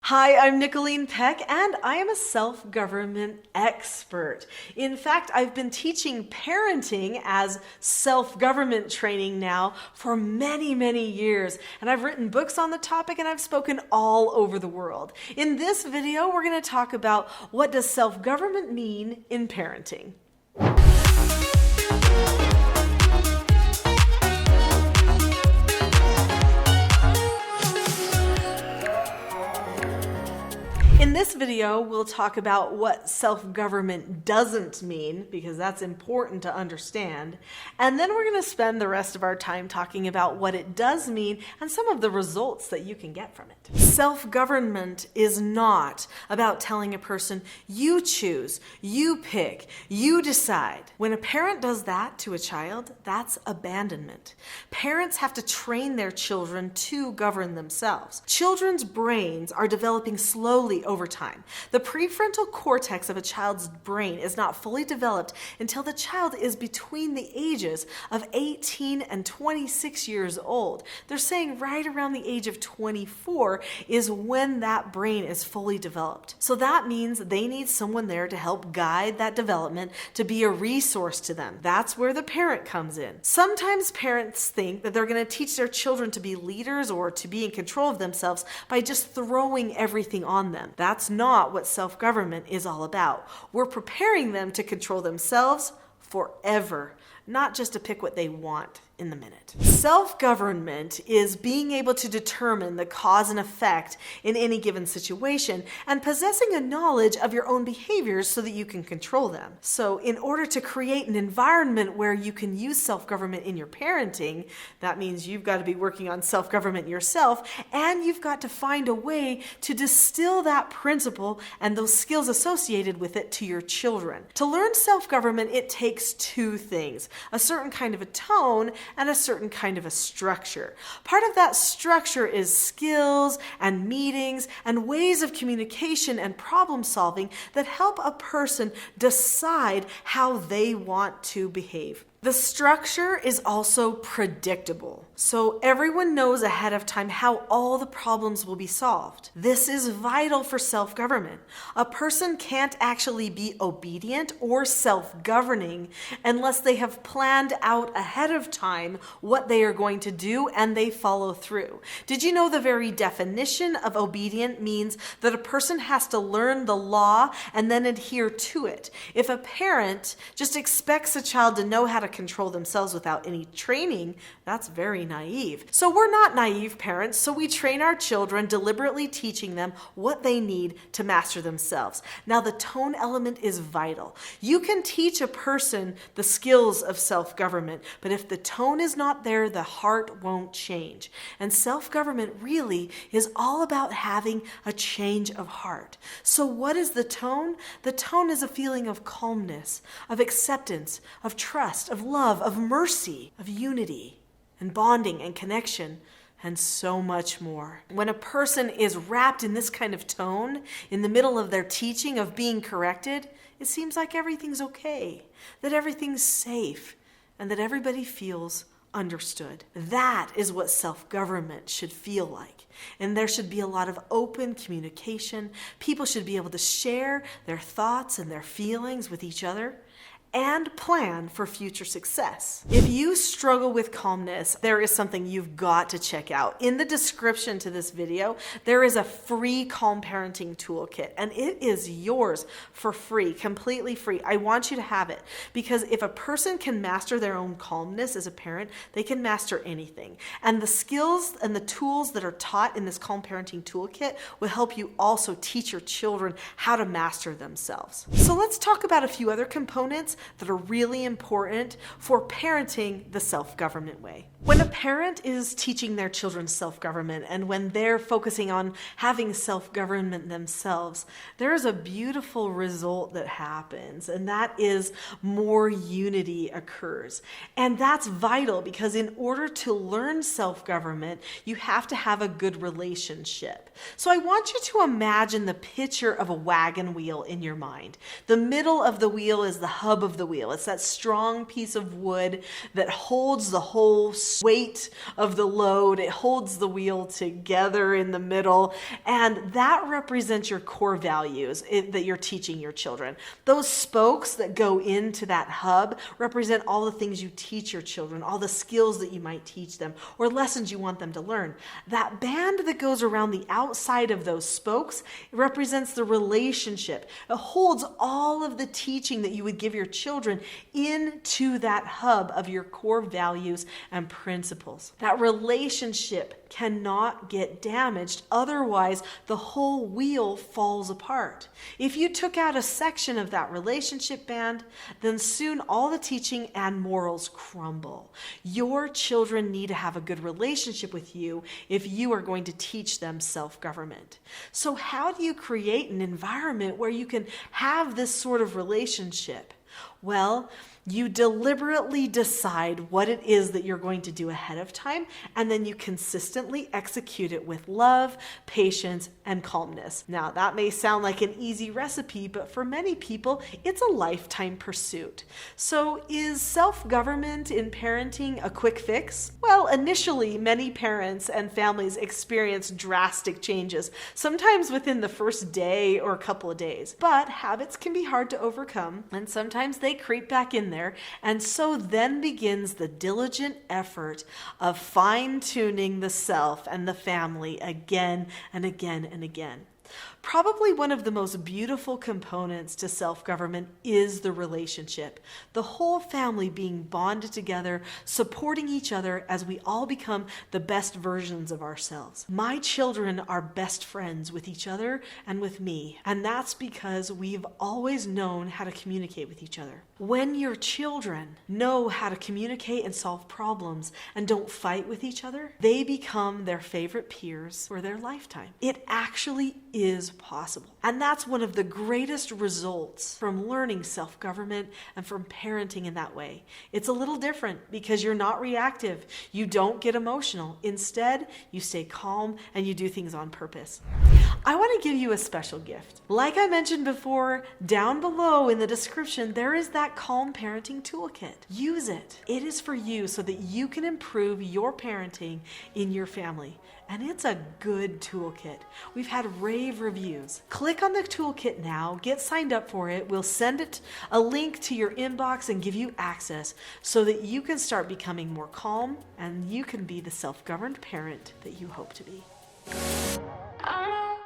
Hi, I'm Nicholeen Peck, and I am a self-government expert. In fact, I've been teaching parenting as self-government training now for many, many years, and I've written books on the topic and I've spoken all over the world. In this video, we're going to talk about what does self-government mean in parenting. In this video, we'll talk about what self-government doesn't mean, because that's important to understand. And then we're going to spend the rest of our time talking about what it does mean and some of the results that you can get from it. Self-government is not about telling a person, you choose, you pick, you decide. When a parent does that to a child, that's abandonment. Parents have to train their children to govern themselves. Children's brains are developing slowly over time. The prefrontal cortex of a child's brain is not fully developed until the child is between the ages of 18 and 26 years old. They're saying right around the age of 24 is when that brain is fully developed. So that means they need someone there to help guide that development, to be a resource to them. That's where the parent comes in. Sometimes parents think that they're going to teach their children to be leaders or to be in control of themselves by just throwing everything on them. That's not what self-government is all about. We're preparing them to control themselves forever, not just to pick what they want in the minute. Self-government is being able to determine the cause and effect in any given situation and possessing a knowledge of your own behaviors so that you can control them. So in order to create an environment where you can use self-government in your parenting, that means you've got to be working on self-government yourself, and you've got to find a way to distill that principle and those skills associated with it to your children. To learn self-government, it takes two things: a certain kind of a tone and a certain kind of a structure. Part of that structure is skills and meetings and ways of communication and problem solving that help a person decide how they want to behave. The structure is also predictable, so everyone knows ahead of time how all the problems will be solved. This is vital for self-government. A person can't actually be obedient or self-governing unless they have planned out ahead of time what they are going to do and they follow through. Did you know the very definition of obedient means that a person has to learn the law and then adhere to it? If a parent just expects a child to know how to control themselves without any training, that's very naive. So we're not naive parents, so we train our children, deliberately teaching them what they need to master themselves. Now, the tone element is vital. You can teach a person the skills of self-government, but if the tone is not there, the heart won't change. And self-government really is all about having a change of heart. So what is the tone? The tone is a feeling of calmness, of acceptance, of trust, of love, of mercy, of unity, and bonding and connection, and so much more. When a person is wrapped in this kind of tone, in the middle of their teaching of being corrected, it seems like everything's okay, that everything's safe, and that everybody feels understood. That is what self-government should feel like. And there should be a lot of open communication. People should be able to share their thoughts and their feelings with each other and plan for future success. If you struggle with calmness, there is something you've got to check out. In the description to this video, there is a free calm parenting toolkit, and it is yours for free, completely free. I want you to have it, because if a person can master their own calmness as a parent, they can master anything. And the skills and the tools that are taught in this calm parenting toolkit will help you also teach your children how to master themselves. So let's talk about a few other components that are really important for parenting the self-government way. When a parent is teaching their children self-government and when they're focusing on having self-government themselves, there is a beautiful result that happens, and that is more unity occurs. And that's vital, because in order to learn self-government, you have to have a good relationship. So I want you to imagine the picture of a wagon wheel in your mind. The middle of the wheel is the hub of the wheel. It's that strong piece of wood that holds the whole weight of the load. It holds the wheel together in the middle, and that represents your core values that you're teaching your children. Those spokes that go into that hub represent all the things you teach your children, all the skills that you might teach them, or lessons you want them to learn. That band that goes around the outside of those spokes represents the relationship. It holds all of the teaching that you would give your children into that hub of your core values and principles. That relationship cannot get damaged, otherwise the whole wheel falls apart. If you took out a section of that relationship band, then soon all the teaching and morals crumble. Your children need to have a good relationship with you if you are going to teach them self-government. So how do you create an environment where you can have this sort of relationship? Well, you deliberately decide what it is that you're going to do ahead of time, and then you consistently execute it with love, patience, and calmness. Now, that may sound like an easy recipe, but for many people, it's a lifetime pursuit. So is self-government in parenting a quick fix? Well, initially, many parents and families experience drastic changes, sometimes within the first day or a couple of days. But habits can be hard to overcome, and sometimes they creep back in there, and so then begins the diligent effort of fine-tuning the self and the family again and again and again. Probably one of the most beautiful components to self-government is the relationship. The whole family being bonded together, supporting each other as we all become the best versions of ourselves. My children are best friends with each other and with me, and that's because we've always known how to communicate with each other. When your children know how to communicate and solve problems and don't fight with each other, they become their favorite peers for their lifetime. It actually is possible. And that's one of the greatest results from learning self-government and from parenting in that way. It's a little different because you're not reactive. You don't get emotional. Instead, you stay calm and you do things on purpose. I want to give you a special gift. Like I mentioned before, down below in the description, there is that Calm Parenting Toolkit. Use it. It is for you so that you can improve your parenting in your family. And it's a good toolkit. We've had rave reviews. Click on the toolkit now, get signed up for it. We'll send it a link to your inbox and give you access so that you can start becoming more calm and you can be the self-governed parent that you hope to be.